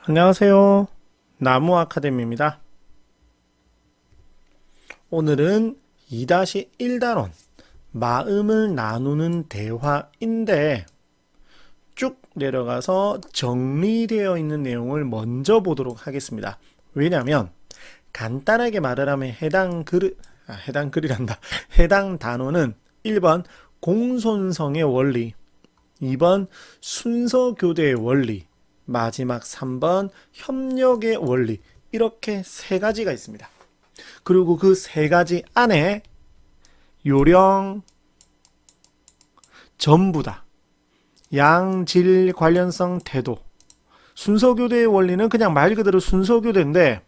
안녕하세요. 나무 아카데미입니다. 오늘은 2-1단원 마음을 나누는 대화인데 쭉 내려가서 정리되어 있는 내용을 먼저 보도록 하겠습니다. 왜냐하면 간단하게 말을 하면 해당 단어는 1번 공손성의 원리, 2번 순서교대의 원리, 마지막 3번 협력의 원리, 이렇게 세 가지가 있습니다. 그리고 그 세 가지 안에 요령, 전부다, 양질 관련성 태도, 순서교대의 원리는 그냥 말 그대로 순서교대인데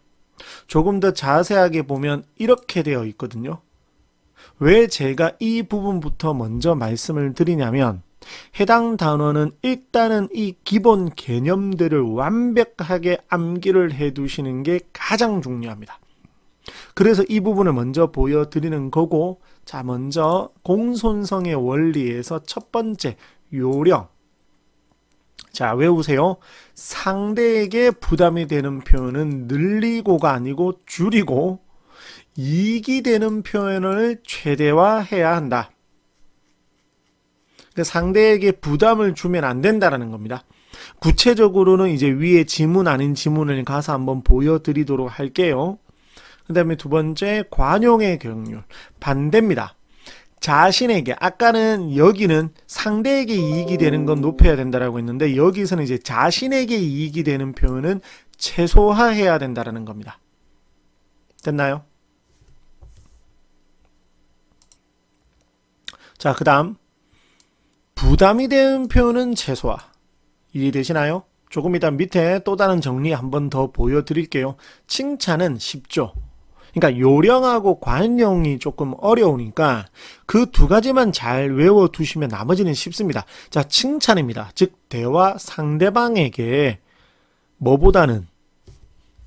조금 더 자세하게 보면 이렇게 되어 있거든요. 왜 제가 이 부분부터 먼저 말씀을 드리냐면 해당 단어는 일단은 이 기본 개념들을 완벽하게 암기를 해 두시는 게 가장 중요합니다. 그래서 이 부분을 먼저 보여드리는 거고, 자, 먼저 공손성의 원리에서 첫 번째 요령. 자, 외우세요. 상대에게 부담이 되는 표현은 늘리고가 아니고 줄이고, 이익이 되는 표현을 최대화해야 한다. 상대에게 부담을 주면 안 된다라는 겁니다. 구체적으로는 이제 위에 지문 아닌 지문을 가서 한번 보여드리도록 할게요. 그 다음에 두 번째, 관용의 경륜. 반대입니다. 자신에게, 아까는 여기는 상대에게 이익이 되는 건 높여야 된다라고 했는데 여기서는 이제 자신에게 이익이 되는 표현은 최소화해야 된다라는 겁니다. 됐나요? 자, 그 다음 부담이 되는 표현은 최소화. 이해되시나요? 조금 이따 밑에 또 다른 정리 한번 더 보여드릴게요. 칭찬은 쉽죠. 그러니까 요령하고 관용이 조금 어려우니까 그 두 가지만 잘 외워두시면 나머지는 쉽습니다. 자, 칭찬입니다. 즉 대화 상대방에게 뭐보다는,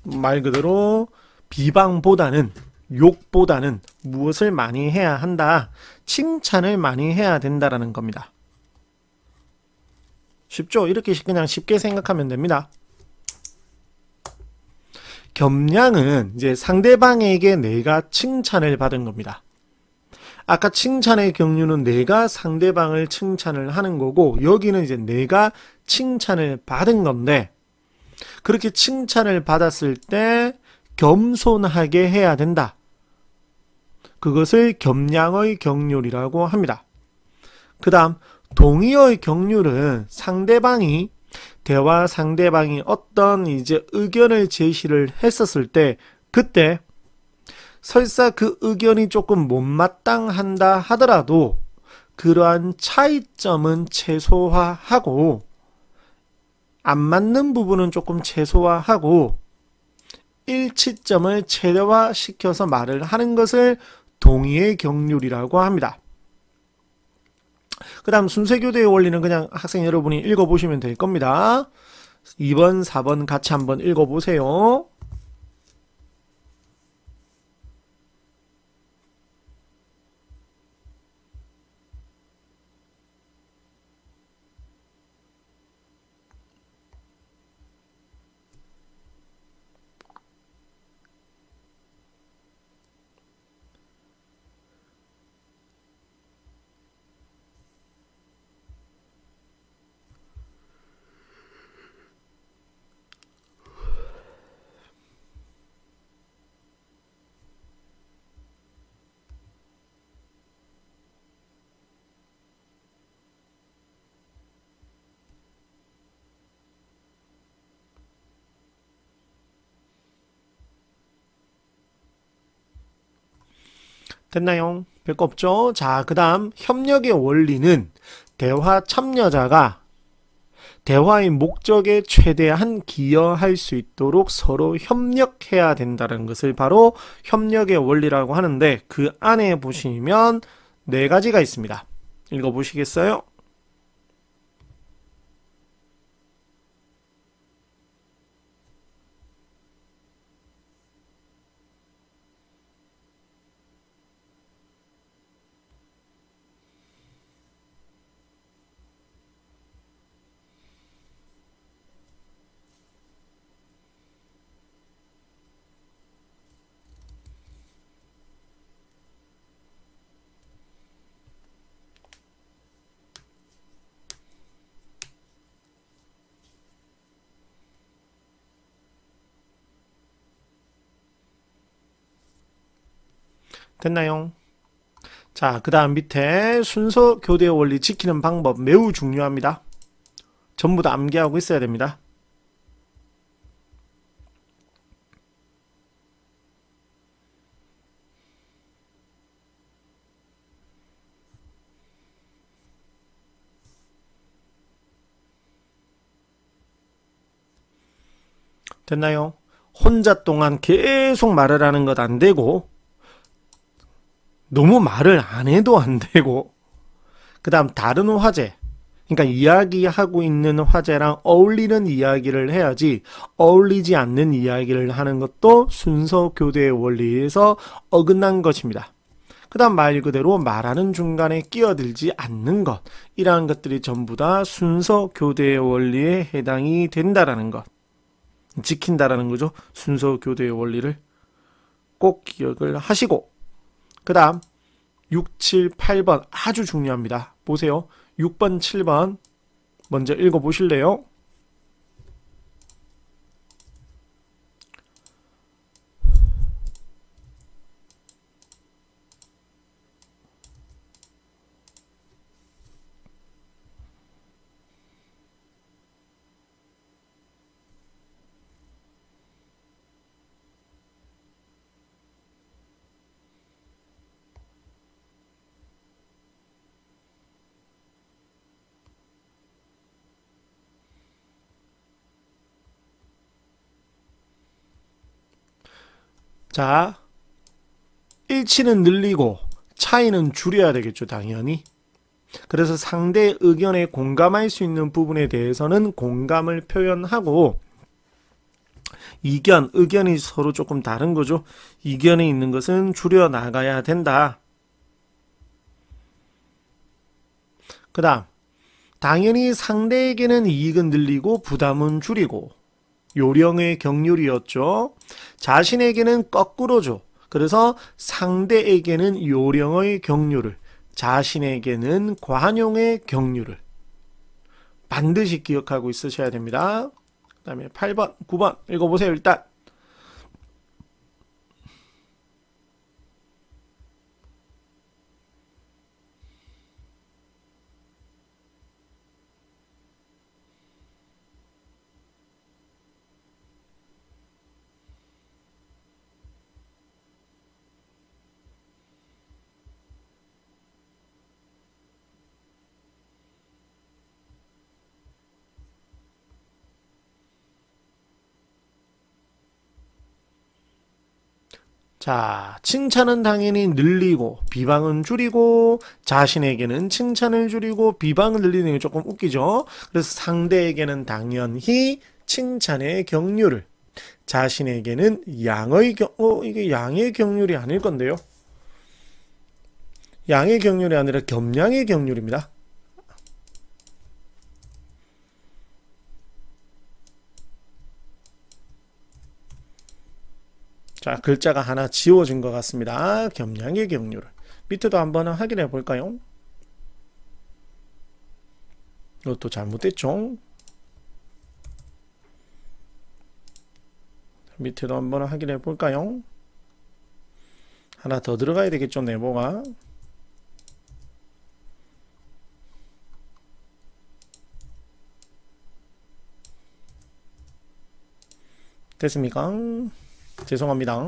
말 그대로 비방보다는, 욕보다는 무엇을 많이 해야 한다? 칭찬을 많이 해야 된다라는 겁니다. 쉽죠? 이렇게 그냥 쉽게 생각하면 됩니다. 겸양은 이제 상대방에게 내가 칭찬을 받은 겁니다. 아까 칭찬의 경륜은 내가 상대방을 칭찬을 하는 거고, 여기는 이제 내가 칭찬을 받은 건데, 그렇게 칭찬을 받았을 때 겸손하게 해야 된다. 그것을 겸양의 경륜이라고 합니다. 그 다음 동의의 경륜은 상대방이 어떤 이제 의견을 제시를 했었을 때, 그때 설사 그 의견이 조금 못마땅한다 하더라도 그러한 차이점은 최소화하고, 안 맞는 부분은 조금 최소화하고, 일치점을 최대화시켜서 말을 하는 것을 동의의 경륜이라고 합니다. 그 다음 순서교대의 원리는 그냥 학생 여러분이 읽어보시면 될 겁니다. 2번, 4번 같이 한번 읽어보세요. 됐나요? 별거 없죠? 자, 그 다음 협력의 원리는 대화 참여자가 대화의 목적에 최대한 기여할 수 있도록 서로 협력해야 된다는 것을 바로 협력의 원리라고 하는데, 그 안에 보시면 네 가지가 있습니다. 읽어보시겠어요? 됐나요? 자, 그 다음 밑에 순서 교대의 원리 지키는 방법 매우 중요합니다. 전부 다 암기하고 있어야 됩니다. 됐나요? 혼자 동안 계속 말을 하는 것 안 되고, 너무 말을 안 해도 안 되고, 그 다음 다른 화제, 그러니까 이야기하고 있는 화제랑 어울리는 이야기를 해야지, 어울리지 않는 이야기를 하는 것도 순서 교대의 원리에서 어긋난 것입니다. 그 다음 말 그대로 말하는 중간에 끼어들지 않는 것, 이러한 것들이 전부 다 순서 교대의 원리에 해당이 된다라는 것, 지킨다라는 거죠. 순서 교대의 원리를 꼭 기억을 하시고, 그 다음 6, 7, 8번 아주 중요합니다. 보세요. 6번, 7번 먼저 읽어보실래요? 자, 일치는 늘리고 차이는 줄여야 되겠죠, 당연히. 그래서 상대의 의견에 공감할 수 있는 부분에 대해서는 공감을 표현하고, 의견이 서로 조금 다른 거죠. 이견에 있는 것은 줄여 나가야 된다. 그 다음, 당연히 상대에게는 이익은 늘리고 부담은 줄이고, 요령의 경륜이었죠. 자신에게는 거꾸로죠. 그래서 상대에게는 요령의 경륜을, 자신에게는 관용의 경륜을 반드시 기억하고 있으셔야 됩니다. 그 다음에 8번, 9번 읽어보세요. 일단 자, 칭찬은 당연히 늘리고 비방은 줄이고, 자신에게는 칭찬을 줄이고 비방을 늘리는 게 조금 웃기죠. 그래서 상대에게는 당연히 칭찬의 경륜을, 자신에게는 이게 양의 경륜이 아닐 건데요. 양의 경륜이 아니라 겸양의 경륜입니다. 자, 글자가 하나 지워진 것 같습니다. 겸양의 경륜을. 밑에도 한번 확인해 볼까요? 이것도 잘못됐죠? 밑에도 한번 확인해 볼까요? 하나 더 들어가야 되겠죠, 네모가. 됐습니까? 죄송합니다.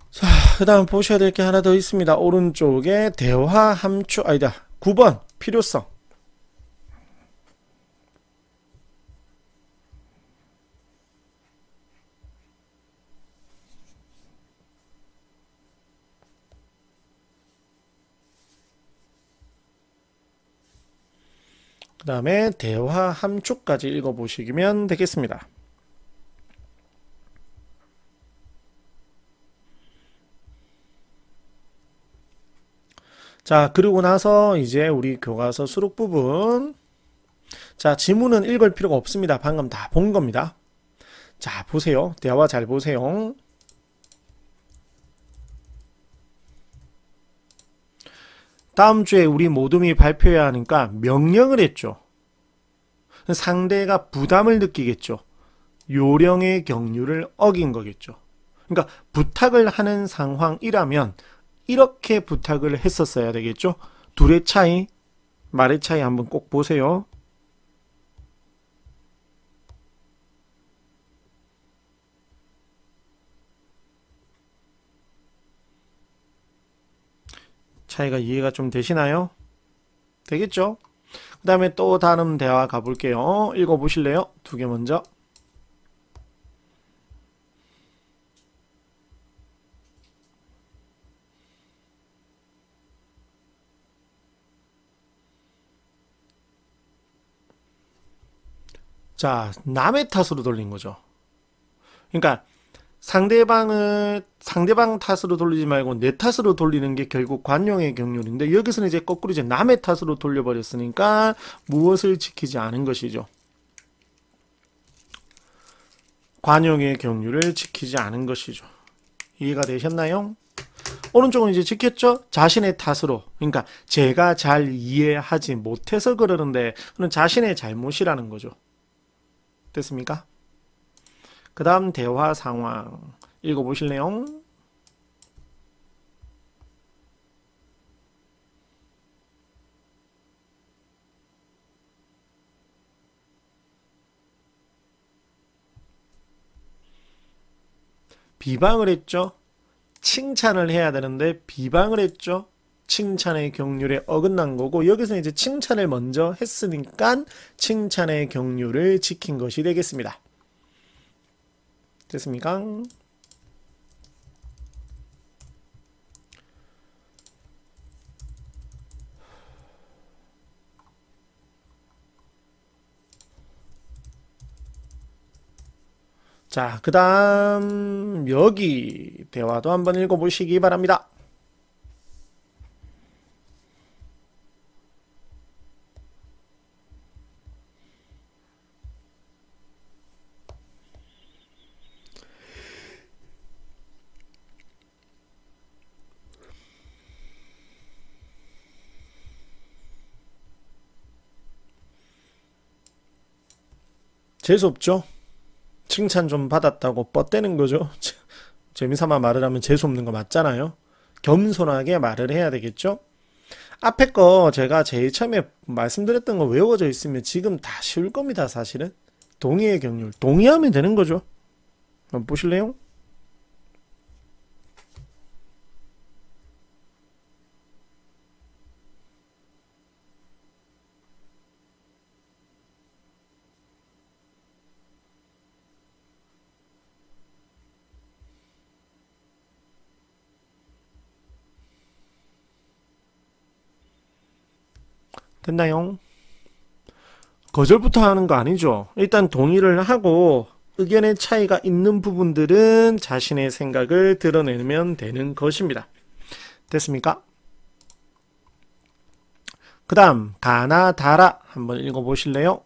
자, 그 다음 보셔야 될 게 하나 더 있습니다. 오른쪽에 대화 함축, 아니다. 9번 필요성. 그 다음에 대화 함축까지 읽어보시면 되겠습니다. 자, 그리고 나서 이제 우리 교과서 수록 부분. 자, 지문은 읽을 필요가 없습니다. 방금 다 본 겁니다. 자, 보세요. 대화 잘 보세요. 다음 주에 우리 모둠이 발표해야 하니까 명령을 했죠. 상대가 부담을 느끼겠죠. 요령의 경륜을 어긴 거겠죠. 그러니까 부탁을 하는 상황이라면 이렇게 부탁을 했었어야 되겠죠. 둘의 차이, 말의 차이 한번 꼭 보세요. 차이가 이해가 좀 되시나요? 되겠죠? 그 다음에 또 다른 대화 가볼게요. 읽어보실래요? 두 개 먼저. 자, 남의 탓으로 돌린 거죠. 그러니까 상대방 탓으로 돌리지 말고 내 탓으로 돌리는 게 결국 관용의 경륜인데, 여기서는 이제 거꾸로 이제 남의 탓으로 돌려버렸으니까 무엇을 지키지 않은 것이죠. 관용의 경륜을 지키지 않은 것이죠. 이해가 되셨나요? 오른쪽은 이제 지켰죠? 자신의 탓으로. 그러니까 제가 잘 이해하지 못해서 그러는데, 그건 자신의 잘못이라는 거죠. 됐습니까? 그 다음 대화 상황 읽어보실래요? 비방을 했죠. 칭찬을 해야 되는데 비방을 했죠. 칭찬의 경륜에 어긋난 거고, 여기서 이제 칭찬을 먼저 했으니까 칭찬의 경륜을 지킨 것이 되겠습니다. 됐습니까? 자, 그 다음 여기 대화도 한번 읽어보시기 바랍니다. 재수없죠? 칭찬 좀 받았다고 뻗대는 거죠. 재미삼아 말을 하면 재수없는 거 맞잖아요. 겸손하게 말을 해야 되겠죠. 앞에 거 제가 제일 처음에 말씀드렸던 거 외워져 있으면 지금 다 쉬울 겁니다. 사실은 동의의 경륜, 동의하면 되는 거죠. 한번 보실래요? 됐나요? 거절부터 하는 거 아니죠. 일단 동의를 하고 의견의 차이가 있는 부분들은 자신의 생각을 드러내면 되는 것입니다. 됐습니까? 그 다음 다나 다라 한번 읽어보실래요?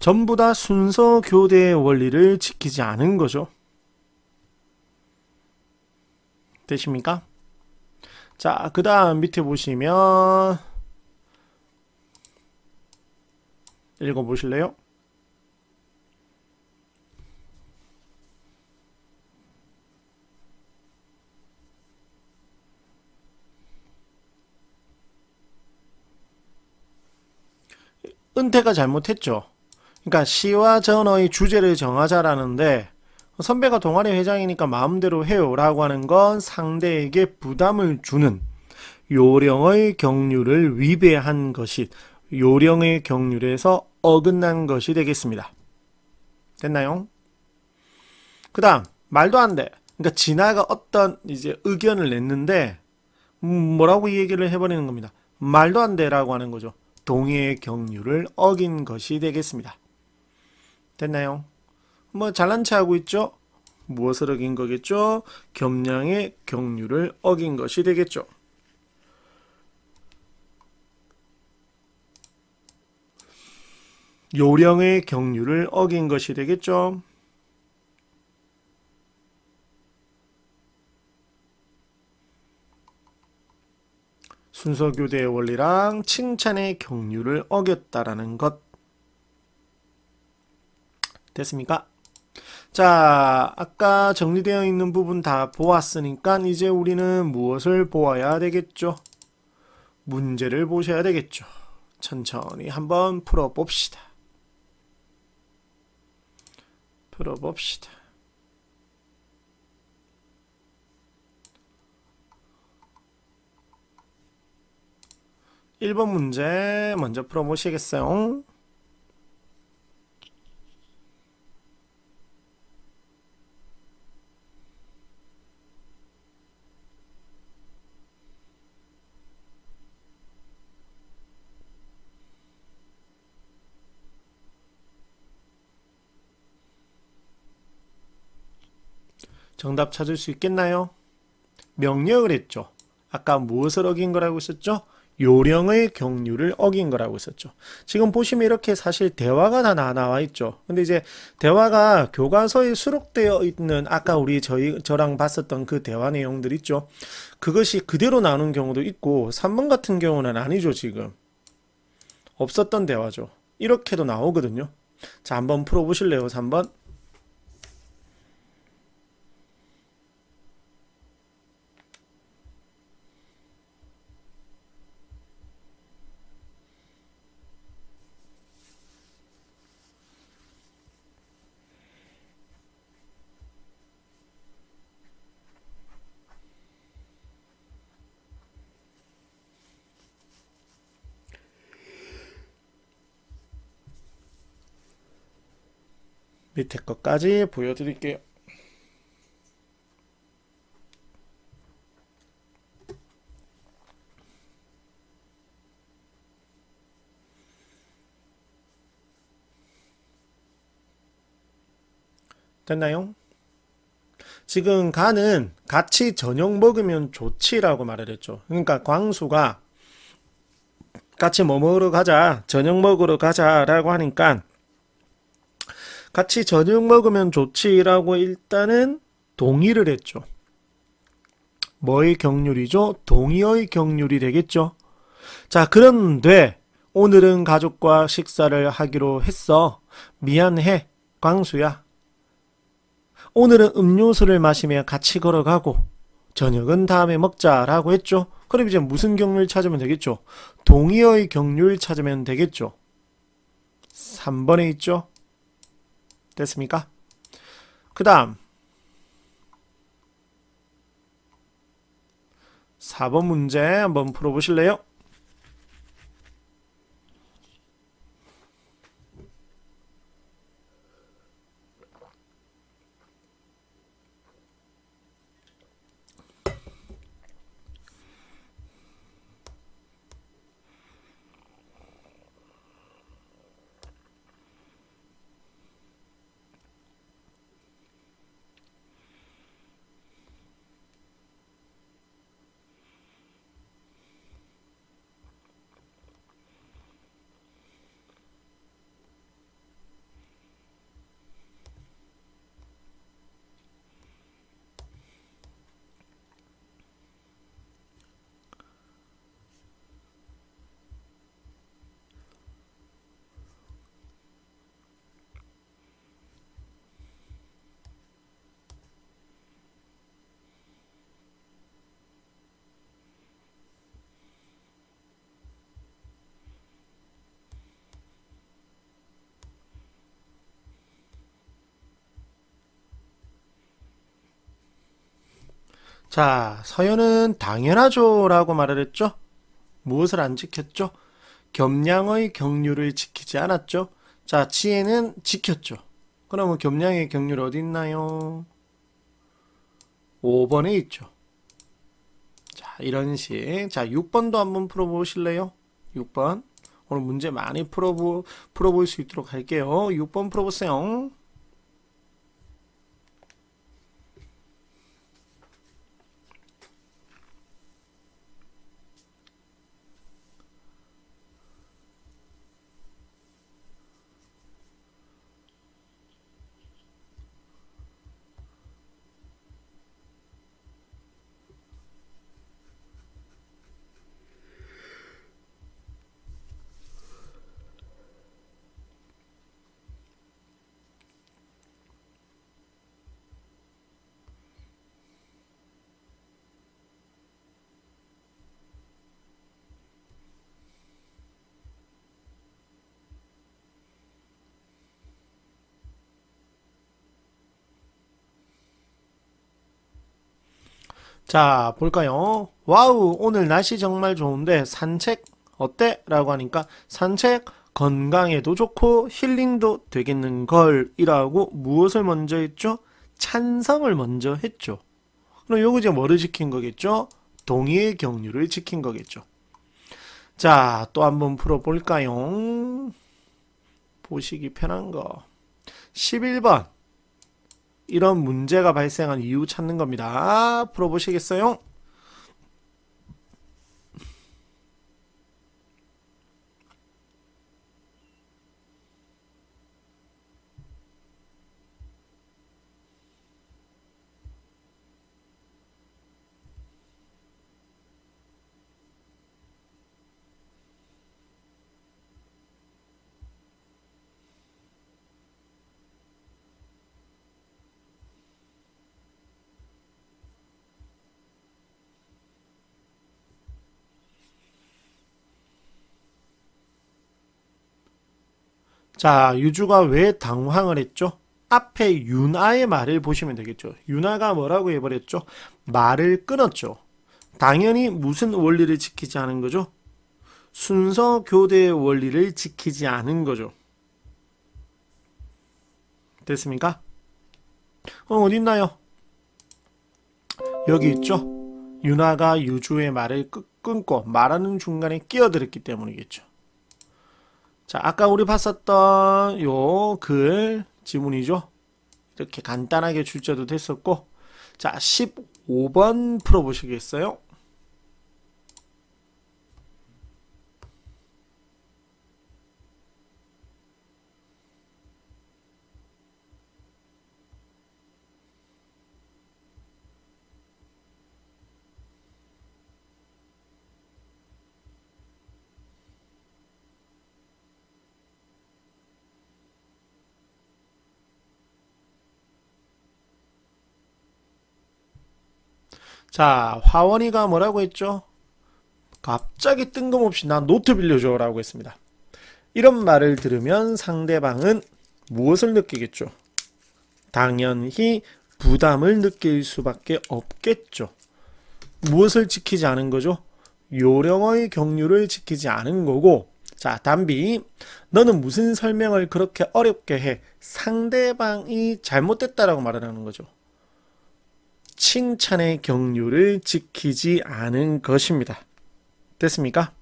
전부 다 순서 교대의 원리를 지키지 않은 거죠. 되십니까? 자, 그 다음 밑에 보시면 읽어보실래요? 은퇴가 잘못했죠. 그러니까 시와 전어의 주제를 정하자라는데, 선배가 동아리 회장이니까 마음대로 해요 라고 하는 건 상대에게 부담을 주는 요령의 경륜을 위배한 것이, 요령의 경률에서 어긋난 것이 되겠습니다. 됐나요? 그 다음 말도 안 돼. 그러니까 진아가 어떤 이제 의견을 냈는데 뭐라고 이 얘기를 해버리는 겁니다. 말도 안 돼라고 하는 거죠. 동의의 경률을 어긴 것이 되겠습니다. 됐나요? 뭐 잘난 체 하고 있죠? 무엇을 어긴 거겠죠? 겸양의 경률을 어긴 것이 되겠죠. 요령의 경률을 어긴 것이 되겠죠. 순서교대의 원리랑 칭찬의 경륜을 어겼다라는 것. 됐습니까? 자, 아까 정리되어 있는 부분 다 보았으니까 이제 우리는 무엇을 보아야 되겠죠? 문제를 보셔야 되겠죠. 천천히 한번 풀어봅시다. 풀어봅시다. 1번 문제 먼저 풀어보시겠어요? 정답 찾을 수 있겠나요? 명령을 했죠. 아까 무엇을 어긴 거라고 했었죠? 요령의 경륜을 어긴 거라고 했었죠. 지금 보시면 이렇게 사실 대화가 다 나와 있죠. 근데 이제 대화가 교과서에 수록되어 있는 아까 저랑 봤었던 그 대화 내용들 있죠. 그것이 그대로 나오는 경우도 있고 3번 같은 경우는 아니죠. 지금 없었던 대화죠. 이렇게도 나오거든요. 자, 한번 풀어보실래요? 3번. 밑에 것까지 보여드릴게요. 됐나요? 지금 가는 같이 저녁 먹으면 좋지라고 말을 했죠. 그러니까 광수가 같이 뭐 먹으러 가자, 저녁 먹으러 가자라고 하니까 같이 저녁 먹으면 좋지라고 일단은 동의를 했죠. 뭐의 경률이죠? 동의의 경률이 되겠죠. 자, 그런데 오늘은 가족과 식사를 하기로 했어. 미안해, 광수야. 오늘은 음료수를 마시며 같이 걸어가고 저녁은 다음에 먹자라고 했죠. 그럼 이제 무슨 경률 찾으면 되겠죠? 동의어의 경률 찾으면 되겠죠. 3번에 있죠. 됐습니까? 그 다음 4번 문제 한번 풀어보실래요? 자, 서연은 당연하죠 라고 말을 했죠. 무엇을 안 지켰죠? 겸량의 경륜을 지키지 않았죠. 자, 지혜는 지켰죠. 그러면 겸량의 경륜 어디 있나요? 5번에 있죠. 자, 이런 식. 자, 6번도 한번 풀어보실래요? 6번. 오늘 문제 많이 풀어볼 수 있도록 할게요. 6번 풀어보세요. 자, 볼까요? 와우, 오늘 날씨 정말 좋은데 산책 어때? 라고 하니까 산책 건강에도 좋고 힐링도 되겠는 걸 이라고 무엇을 먼저 했죠? 찬성을 먼저 했죠. 그럼 요거 이제 뭐를 지킨 거겠죠? 동의의 경륜을 지킨 거겠죠. 자, 또 한번 풀어볼까요? 보시기 편한 거. 11번. 이런 문제가 발생한 이유 찾는 겁니다. 풀어보시겠어요? 자, 유주가 왜 당황을 했죠? 앞에 윤아의 말을 보시면 되겠죠. 윤아가 뭐라고 해버렸죠? 말을 끊었죠. 당연히 무슨 원리를 지키지 않은 거죠? 순서 교대의 원리를 지키지 않은 거죠. 됐습니까? 그럼 어디 있나요? 여기 있죠. 윤아가 유주의 말을 끊고 말하는 중간에 끼어들었기 때문이겠죠. 자, 아까 우리 봤었던 요 글 지문이죠. 이렇게 간단하게 출제도 됐었고, 자, 15번 풀어보시겠어요? 자, 화원이가 뭐라고 했죠? 갑자기 뜬금없이 나 노트 빌려줘 라고 했습니다. 이런 말을 들으면 상대방은 무엇을 느끼겠죠? 당연히 부담을 느낄 수밖에 없겠죠. 무엇을 지키지 않은 거죠? 요령의 경륜을 지키지 않은 거고, 자, 담비, 너는 무슨 설명을 그렇게 어렵게 해? 상대방이 잘못됐다라고 말을 하는 거죠. 칭찬의 경륜을 지키지 않은 것입니다. 됐습니까?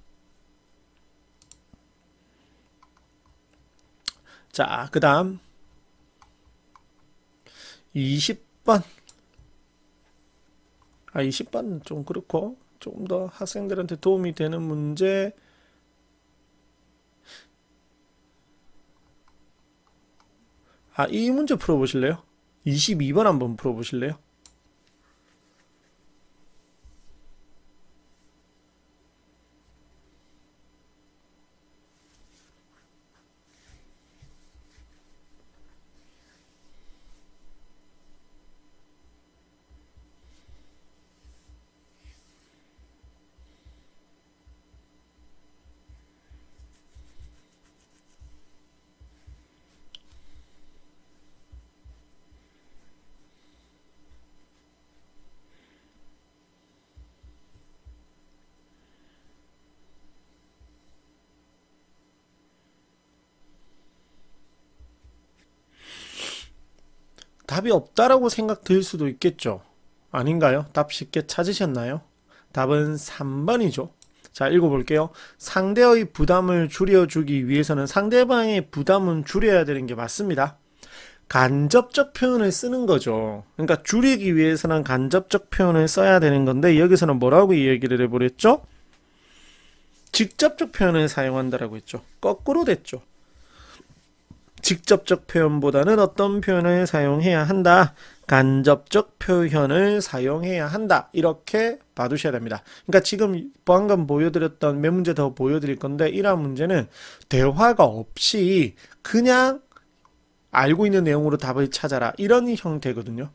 자, 그 다음 20번. 20번은 좀 그렇고 조금 더 학생들한테 도움이 되는 문제. 이 문제 풀어보실래요? 22번 한번 풀어보실래요? 답이 없다라고 생각될 수도 있겠죠. 아닌가요? 답 쉽게 찾으셨나요? 답은 3번이죠. 자, 읽어볼게요. 상대의 부담을 줄여주기 위해서는 상대방의 부담은 줄여야 되는 게 맞습니다. 간접적 표현을 쓰는 거죠. 그러니까 줄이기 위해서는 간접적 표현을 써야 되는 건데 여기서는 뭐라고 이야기를 해버렸죠? 직접적 표현을 사용한다라고 했죠. 거꾸로 됐죠. 직접적 표현보다는 어떤 표현을 사용해야 한다? 간접적 표현을 사용해야 한다. 이렇게 봐두셔야 됩니다. 그러니까 지금 방금 보여드렸던 몇 문제 더 보여드릴 건데 이러한 문제는 대화가 없이 그냥 알고 있는 내용으로 답을 찾아라. 이런 형태거든요.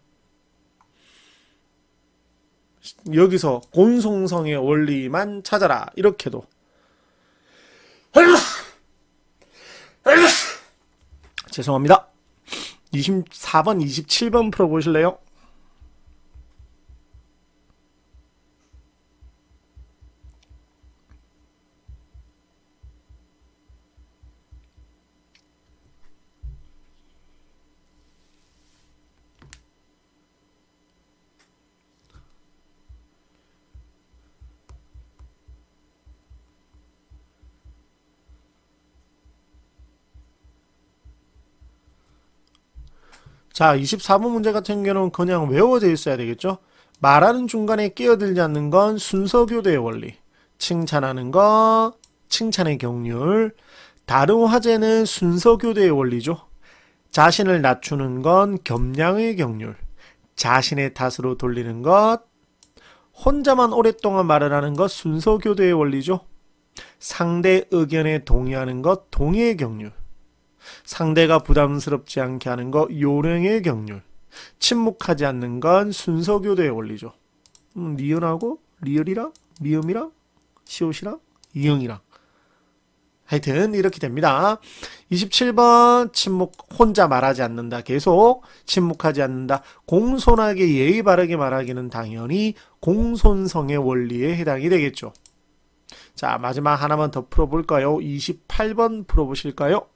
여기서 곤송성의 원리만 찾아라. 이렇게도. 죄송합니다. 24번, 27번 풀어보실래요? 자, 24번 문제 같은 경우는 그냥 외워져 있어야 되겠죠? 말하는 중간에 끼어들지 않는 건 순서교대의 원리. 칭찬하는 거, 칭찬의 경률. 다른 화제는 순서교대의 원리죠. 자신을 낮추는 건 겸양의 경률. 자신의 탓으로 돌리는 것. 혼자만 오랫동안 말을 하는 것 순서교대의 원리죠. 상대 의견에 동의하는 것 동의의 경률. 상대가 부담스럽지 않게 하는 것 요령의 경률. 침묵하지 않는 건 순서교대의 원리죠. 니은하고 리을이랑 미음이랑 시옷이랑 이응이랑 하여튼 이렇게 됩니다. 27번 침묵, 혼자 말하지 않는다. 계속 침묵하지 않는다. 공손하게 예의 바르게 말하기는 당연히 공손성의 원리에 해당이 되겠죠. 자, 마지막 하나만 더 풀어볼까요? 28번 풀어보실까요?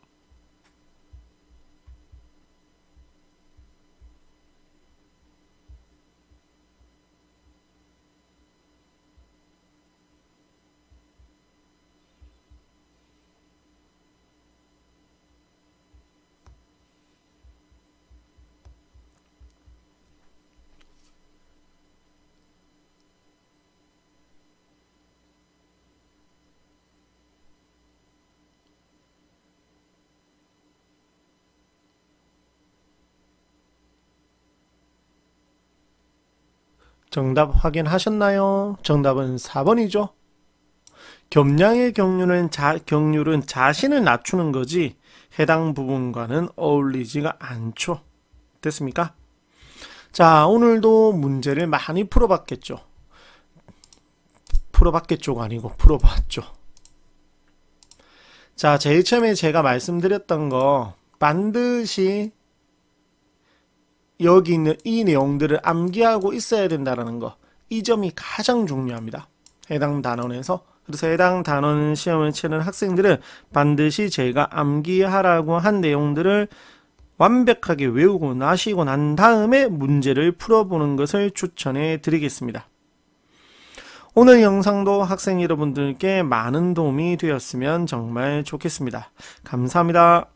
정답 확인하셨나요? 정답은 4번이죠. 겸양의 경률은 자신을 낮추는 거지 해당 부분과는 어울리지가 않죠. 됐습니까? 자, 오늘도 문제를 많이 풀어봤겠죠. 풀어봤겠죠가 아니고 풀어봤죠. 자, 제일 처음에 제가 말씀드렸던 거 반드시 여기 있는 이 내용들을 암기하고 있어야 된다는 거, 이 점이 가장 중요합니다. 해당 단원에서. 그래서 해당 단원 시험을 치는 학생들은 반드시 제가 암기하라고 한 내용들을 완벽하게 외우고 나시고 난 다음에 문제를 풀어보는 것을 추천해 드리겠습니다. 오늘 영상도 학생 여러분들께 많은 도움이 되었으면 정말 좋겠습니다. 감사합니다.